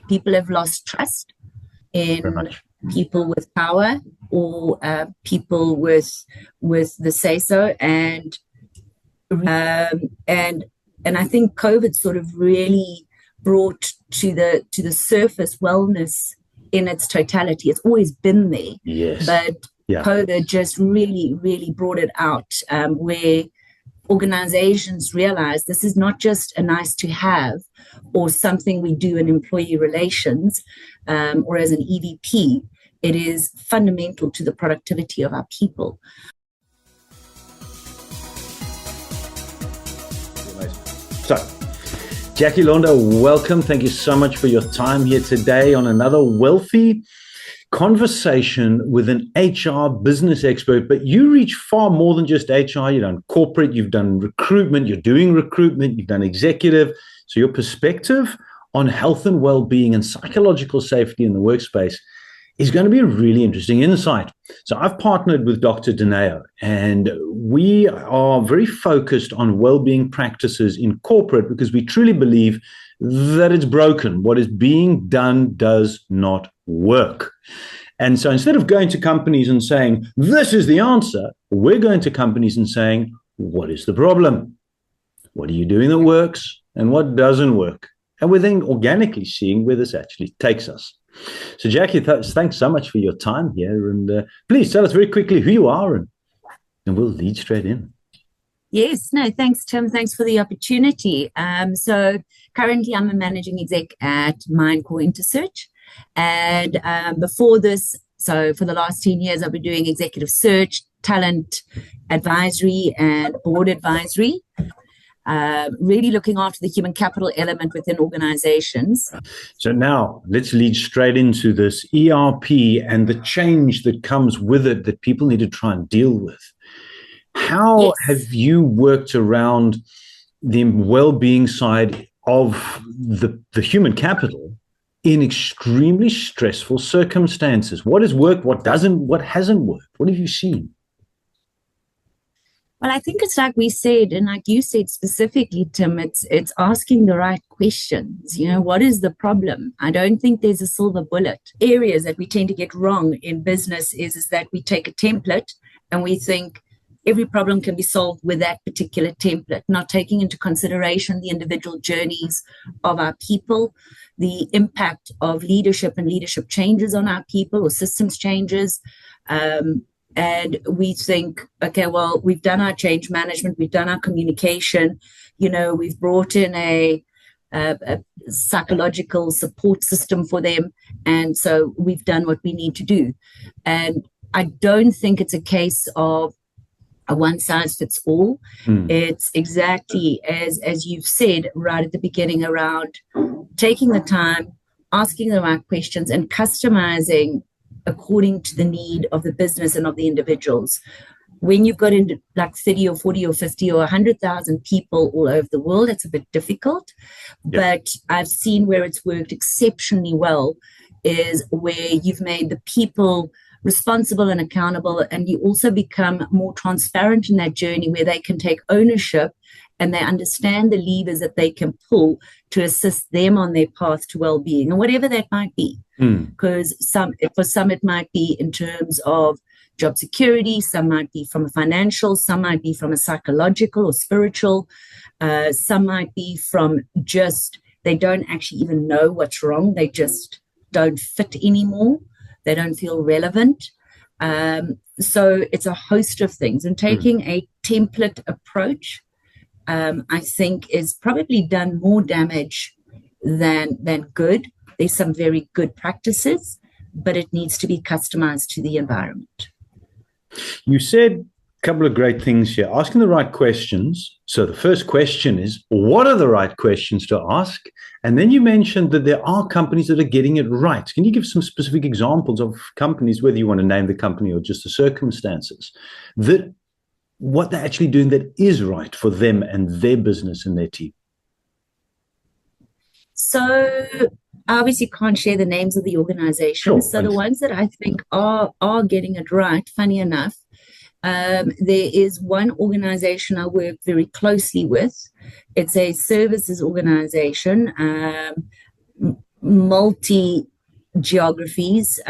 people have lost trust Very in much. people with power or people with the say so, and I think COVID sort of really brought to the surface wellness in its totality. It's always been there, Yes. but Yeah. COVID just really brought it out, where organizations realize this is not just a nice to have or something we do in employee relations or as an EVP. It is fundamental to the productivity of our people. So, Jackie Launder, welcome. Thank you so much for your time here today on another Wellthy conversation with an HR business expert. But you reach far more than just HR. You've done corporate, you've done recruitment, you're doing recruitment, you've done executive. So your perspective on health and well-being and psychological safety in the workspace is going to be a really interesting insight. So I've partnered with Dr. Dineo, and we are very focused on well-being practices in corporate because we truly believe that it's broken. What is being done does not work. And so instead of going to companies and saying, this is the answer, we're going to companies and saying, what is the problem? What are you doing that works and what doesn't work? And we're then organically seeing where this actually takes us. So Jackie, thanks so much for your time here. And please tell us very quickly who you are, and we'll lead straight in. Yes, no, thanks, Tim. Thanks for the opportunity. So currently I'm a managing exec at Mindcore Intersearch. And before this, so for the last 10 years, I've been doing executive search, talent advisory, and board advisory. Really looking after the human capital element within organizations. So now let's lead straight into this ERP and the change that comes with it that people need to try and deal with. How have you worked around the well-being side of the human capital in extremely stressful circumstances? What has worked? What doesn't? What hasn't worked? What have you seen? Well, I think it's like we said, and like you said specifically, Tim, it's asking the right questions. You know, what is the problem? I don't think there's a silver bullet. Areas that we tend to get wrong in business is that we take a template and we think every problem can be solved with that particular template, not taking into consideration the individual journeys of our people, the impact of leadership and leadership changes on our people or systems changes. And we think, okay, well, we've done our change management, we've done our communication, you know, we've brought in a psychological support system for them. And so we've done what we need to do. And I don't think it's a case of a one size fits all. It's exactly as you've said right at the beginning around taking the time, asking the right questions and customizing according to the need of the business and of the individuals. When you've got into like 30 or 40 or 50 or 100,000 people all over the world, it's a bit difficult. But I've seen where it's worked exceptionally well is where you've made the people responsible and accountable, and you also become more transparent in that journey where they can take ownership and they understand the levers that they can pull to assist them on their path to well-being, and whatever that might be. Because for some it might be in terms of job security, some might be from a financial, some might be from a psychological or spiritual, some might be from just they don't actually even know what's wrong, they just don't fit anymore, they don't feel relevant. So it's a host of things, and taking a template approach I think is probably done more damage than good. There's some very good practices, but it needs to be customized to the environment. You said a couple of great things here. Asking the right questions. So the first question is, what are the right questions to ask? And then you mentioned that there are companies that are getting it right. Can you give some specific examples of companies, whether you want to name the company or just the circumstances, that what they're actually doing that is right for them and their business and their team? So I obviously can't share the names of the organizations. Sure, so the ones that I think are getting it right, funny enough, there is one organization I work very closely with. It's a services organization. multi geographies,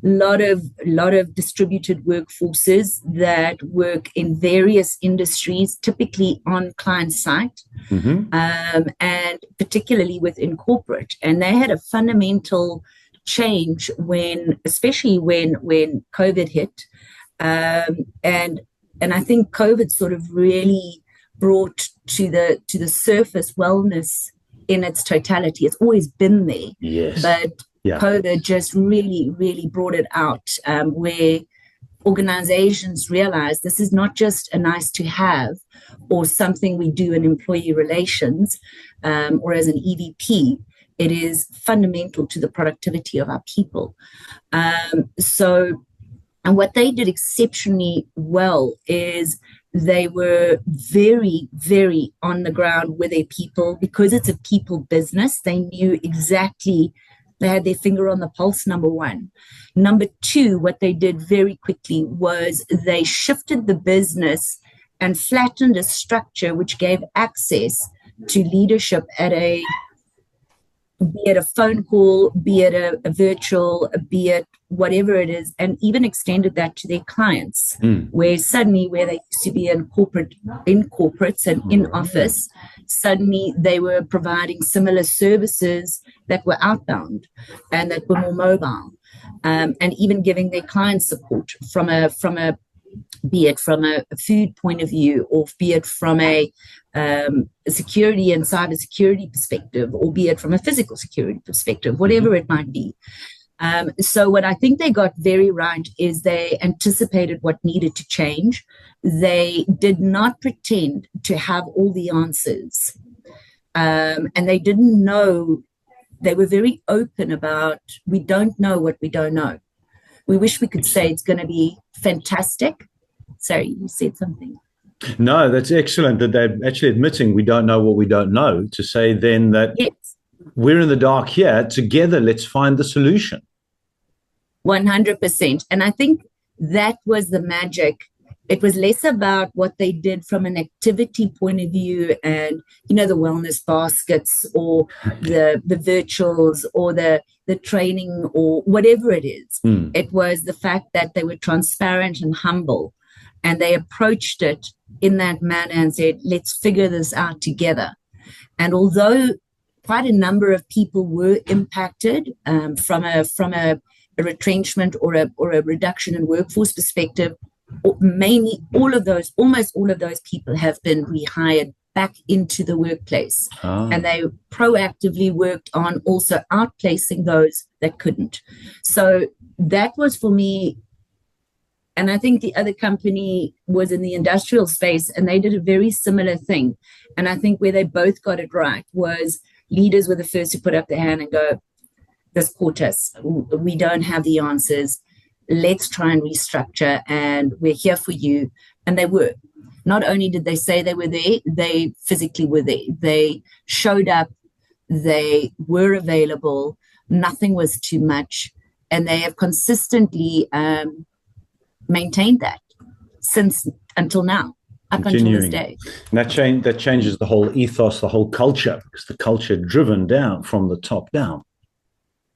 lot of distributed workforces that work in various industries, typically on client site, and particularly within corporate. And they had a fundamental change especially when COVID hit, and I think COVID sort of really brought to the surface wellness in its totality. It's always been there, yes, but COVID just really, really brought it out, where organizations realize this is not just a nice to have or something we do in employee relations, or as an EVP. It is fundamental to the productivity of our people. And what they did exceptionally well is they were very, very on the ground with their people. Because it's a people business, they knew exactly. They had their finger on the pulse, number one. Number two, what they did very quickly was they shifted the business and flattened a structure which gave access to leadership be it a phone call, be it a virtual, be it whatever it is, and even extended that to their clients, where they used to be in corporates and in office, suddenly they were providing similar services that were outbound and that were more mobile, and even giving their clients support be it from a food point of view, or be it from a security and cybersecurity perspective, or be it from a physical security perspective, whatever it might be. So what I think they got very right is they anticipated what needed to change. They did not pretend to have all the answers. And they didn't know. They were very open about, we don't know what we don't know. We wish we could say it's going to be fantastic. Sorry, you said something. No, that's excellent that they're actually admitting we don't know what we don't know, to say then that we're in the dark here together. Let's find the solution. 100%. And I think that was the magic. It was less about what they did from an activity point of view and, the wellness baskets or the virtuals or the training or whatever it is. It was the fact that they were transparent and humble, and they approached it in that manner and said, let's figure this out together. And although quite a number of people were impacted from a retrenchment or a reduction in workforce perspective, mainly almost all of those people have been rehired back into the workplace. And they proactively worked on also outplacing those that couldn't. So that was for me. And I think the other company was in the industrial space, and they did a very similar thing. And I think where they both got it right was leaders were the first to put up their hand and go, this caught us. We don't have the answers. Let's try and restructure, and we're here for you. And they were. Not only did they say they were there, they physically were there. They showed up. They were available. Nothing was too much. And they have consistently maintained that until now, up until this day. And that changes the whole ethos, the whole culture, because the culture driven down from the top down.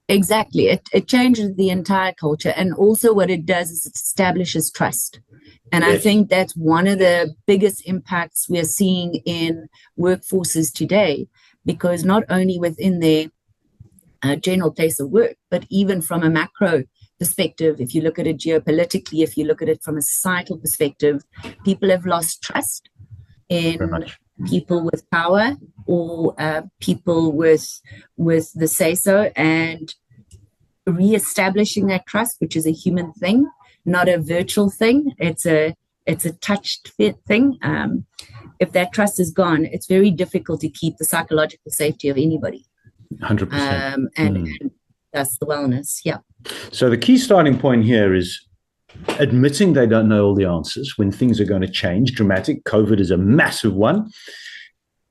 Exactly. It changes the entire culture. And also what it does is it establishes trust. And I think that's one of the biggest impacts we're seeing in workforces today, because not only within their general place of work, but even from a macro perspective, if you look at it geopolitically, if you look at it from a societal perspective, people have lost trust in people with power or people with the say-so, and reestablishing that trust, which is a human thing, not a virtual thing. It's a touched thing. If that trust is gone, it's very difficult to keep the psychological safety of anybody. 100%. And that's the wellness. Yeah. So the key starting point here is admitting they don't know all the answers when things are going to change. Dramatic. COVID is a massive one.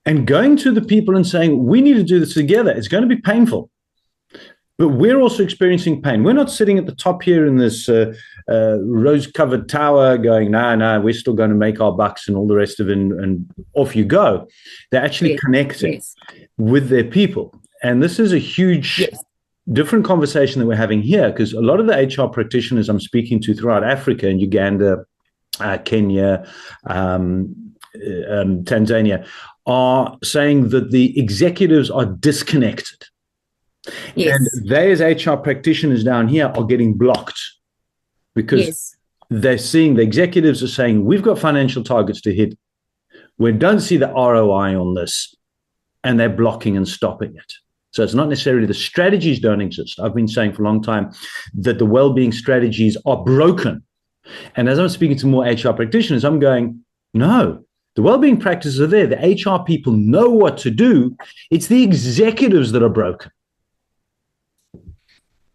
And going to the people and saying, we need to do this together. It's going to be painful. But we're also experiencing pain. We're not sitting at the top here in this rose-covered tower going, no, we're still going to make our bucks and all the rest of it, and off you go. They're actually connecting with their people. And this is a huge different conversation that we're having here, because a lot of the HR practitioners I'm speaking to throughout Africa and Uganda, Kenya, Tanzania, are saying that the executives are disconnected. Yes. And they, as HR practitioners down here, are getting blocked because they're seeing, the executives are saying, we've got financial targets to hit. We don't see the ROI on this. And they're blocking and stopping it. So it's not necessarily the strategies don't exist. I've been saying for a long time that the well-being strategies are broken. And as I'm speaking to more HR practitioners, I'm going, no, the well-being practices are there. The HR people know what to do. It's the executives that are broken.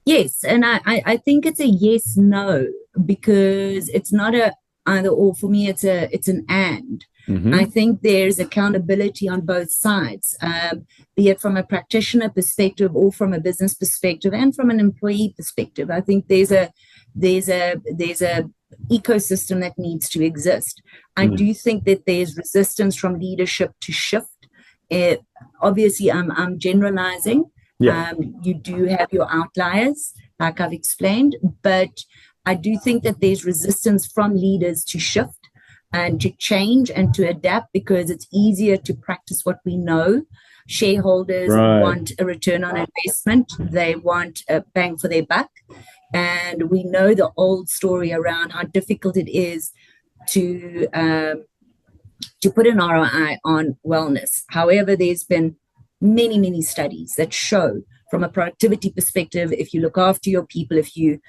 Yes, and I think it's a yes, no, because it's not a either or. For me, it's an and. Mm-hmm. I think there's accountability on both sides, be it from a practitioner perspective or from a business perspective and from an employee perspective. I think there's a ecosystem that needs to exist. I do think that there's resistance from leadership to shift. Obviously, I'm generalizing. Yeah. You do have your outliers, like I've explained, but I do think that there's resistance from leaders to shift and to change and to adapt, because it's easier to practice what we know. Shareholders want a return on investment. They want a bang for their buck. And we know the old story around how difficult it is to put an ROI on wellness. However, there's been many studies that show from a productivity perspective, if you look after your people, if you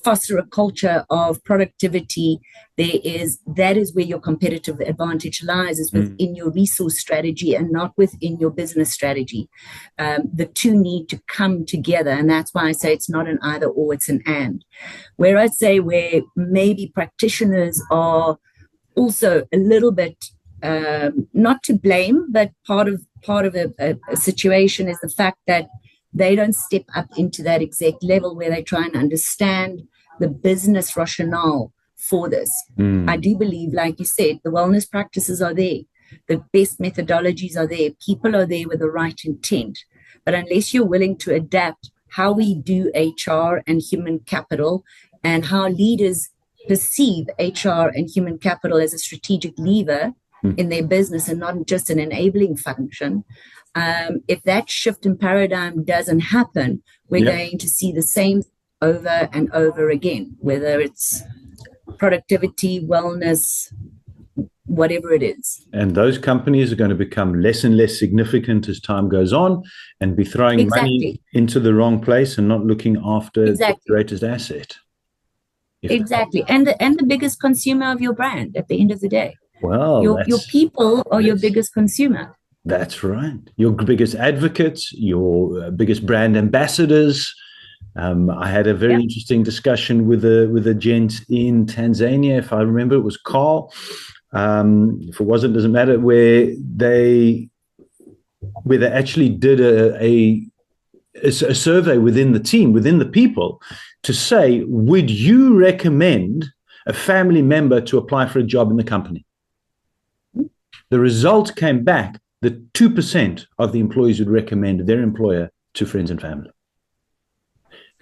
foster a culture of productivity, that is where your competitive advantage lies, is within your resource strategy and not within your business strategy. The two need to come together, and that's why I say it's not an either or, it's an and. Where I say where maybe practitioners are also a little bit not to blame, but part of a situation is the fact that they don't step up into that exec level where they try and understand the business rationale for this. I do believe, like you said, the wellness practices are there. The best methodologies are there. People are there with the right intent. But unless you're willing to adapt how we do HR and human capital and how leaders perceive HR and human capital as a strategic lever in their business and not just an enabling function, if that shift in paradigm doesn't happen, we're going to see the same over and over again, whether it's productivity, wellness, whatever it is. And those companies are going to become less and less significant as time goes on and be throwing money into the wrong place and not looking after the greatest asset. Exactly. And the biggest consumer of your brand at the end of the day. Well, your people are your biggest consumer. That's right. Your biggest advocates, your biggest brand ambassadors. I had a very interesting discussion with a gent in Tanzania. If I remember, it was Carl. If it wasn't, doesn't matter. Where they actually did a survey within the team, within the people, to say, would you recommend a family member to apply for a job in the company? The result came back that 2% of the employees would recommend their employer to friends and family.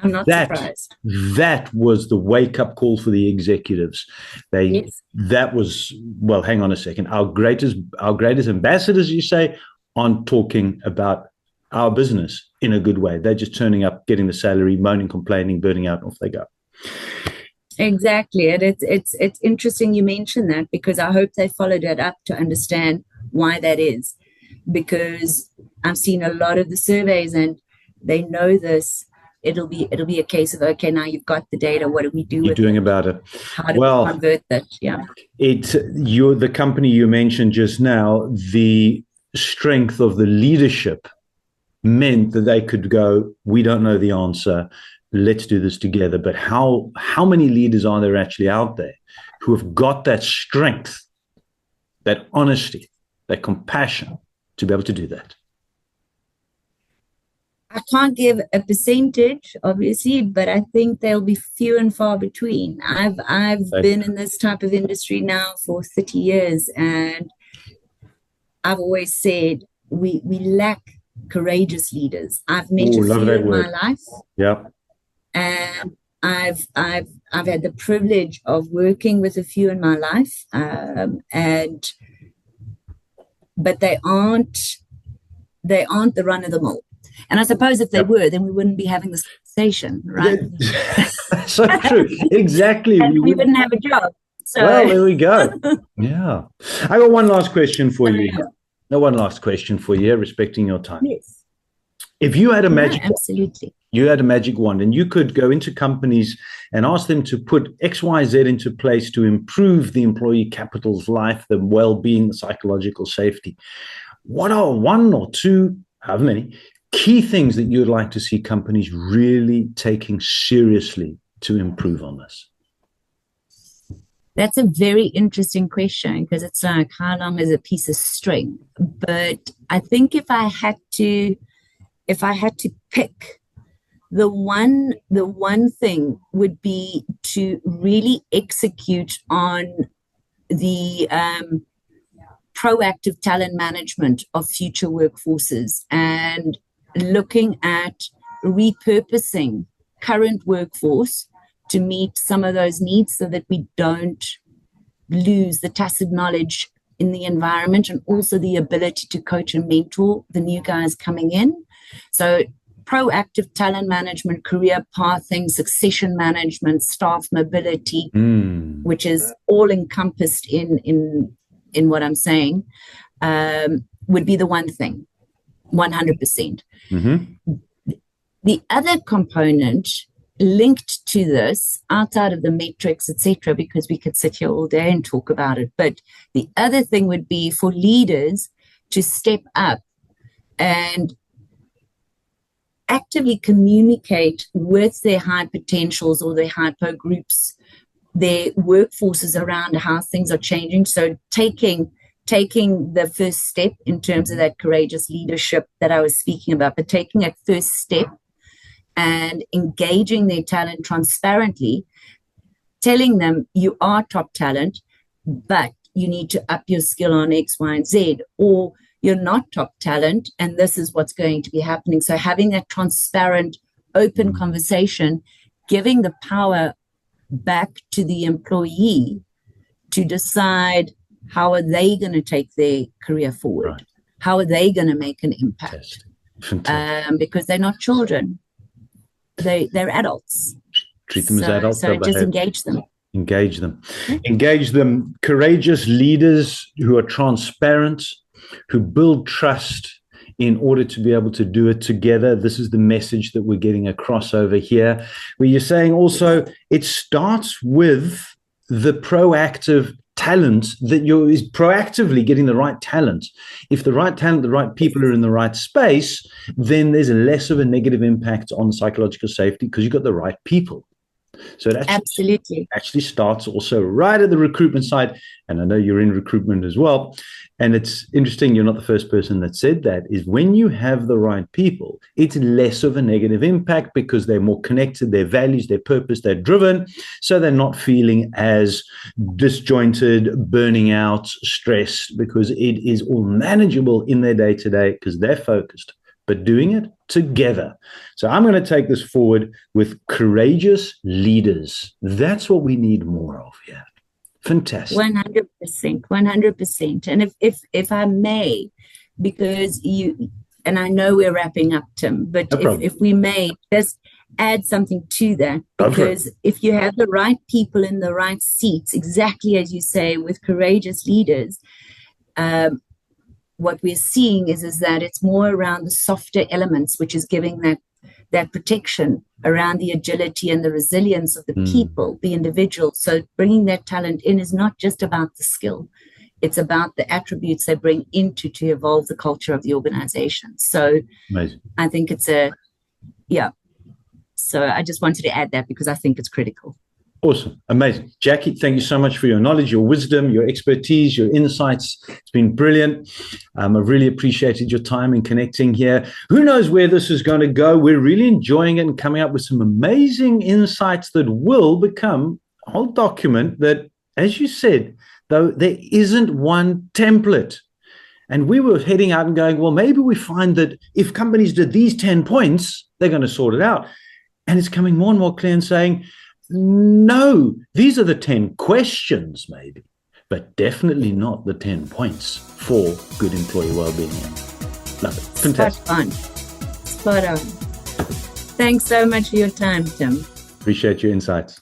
I'm not surprised. That was the wake-up call for the executives. That was, well, hang on a second. Our greatest ambassadors, you say, aren't talking about our business in a good way. They're just turning up, getting the salary, moaning, complaining, burning out, off they go. Exactly. And it's interesting you mentioned that, because I hope they followed it up to understand why that is. Because I've seen a lot of the surveys and they know this. It'll be a case of, okay, now you've got the data. What do we do with doing about it? How do we convert that? Yeah. The company you mentioned just now, the strength of the leadership meant that they could go, we don't know the answer. Let's do this together. But how many leaders are there actually out there who have got that strength, that honesty, that compassion to be able to do that? I can't give a percentage, obviously, but I think they'll be few and far between. I've been in this type of industry now for 30 years, and I've always said we lack courageous leaders. I've met Oh, a love few that in word. my life, Yeah. and I've had the privilege of working with a few in my life, but they aren't the run of the mill. And I suppose if they were, then we wouldn't be having this conversation, right? So true. Exactly. And we wouldn't have a job. So. Well, there we go. Yeah. I got one last question for you. No, one last question for you, respecting your time. Yes. If you had a magic absolutely. You had a magic wand and you could go into companies and ask them to put XYZ into place to improve the employee capital's life, the well-being, the psychological safety, what are one or two, however many, key things that you would like to see companies really taking seriously to improve on this? That's a very interesting question, because it's like, how long is a piece of string? But I think if I had to pick, the one thing would be to really execute on the proactive talent management of future workforces, and looking at repurposing current workforce to meet some of those needs, so that we don't lose the tacit knowledge in the environment, and also the ability to coach and mentor the new guys coming in. So proactive talent management, career pathing, succession management, staff mobility, which is all encompassed in what I'm saying, would be the one thing, 100%. Mm-hmm. The other component linked to this, outside of the metrics, etc., because we could sit here all day and talk about it, but the other thing would be for leaders to step up and actively communicate with their high potentials or their hyper groups, their workforces, around how things are changing. So taking the first step in terms of that courageous leadership that I was speaking about, but taking that first step and engaging their talent transparently, telling them you are top talent, but you need to up your skill on X, Y, and Z, or you're not top talent and this is what's going to be happening. So having that transparent, open conversation, giving the power back to the employee to decide how are they going to take their career forward, right. How are they going to make an impact? Because they're not children, they're adults. Treat them as adults. So just engage them. Engage them. Courageous leaders who are transparent, who build trust in order to be able to do it together. This is the message that we're getting across over here, where you're saying also it starts with the proactive talent, that is proactively getting the right talent. If the right talent, the right people are in the right space, then there's less of a negative impact on psychological safety because you've got the right people. So it actually starts also right at the recruitment side. And I know you're in recruitment as well. And it's interesting, you're not the first person that said that, is when you have the right people, it's less of a negative impact because they're more connected, their values, their purpose, they're driven. So they're not feeling as disjointed, burning out, stressed, because it is all manageable in their day-to-day because they're focused, but doing it together. So I'm going to take this forward with courageous leaders. That's what we need more of here. Fantastic. 100%. And if I may, because and I know we're wrapping up, Tim, but if we may just add something to that, because if you have the right people in the right seats, exactly as you say, with courageous leaders, what we're seeing is that it's more around the softer elements, which is giving that protection around the agility and the resilience of the people, the individuals. So bringing that talent in is not just about the skill. It's about the attributes they bring into to evolve the culture of the organization. So amazing. I think it's So I just wanted to add that because I think it's critical. Awesome. Amazing. Jackie, thank you so much for your knowledge, your wisdom, your expertise, your insights. It's been brilliant. I've really appreciated your time in connecting here. Who knows where this is going to go? We're really enjoying it and coming up with some amazing insights that will become a whole document that, as you said, though, there isn't one template. And we were heading out and going, well, maybe we find that if companies did these 10 points, they're going to sort it out. And it's coming more and more clear and saying, no, these are the 10 questions maybe, but definitely not the 10 points for good employee well-being. Love it. Fantastic. Spot on. Thanks so much for your time, Tim. Appreciate your insights.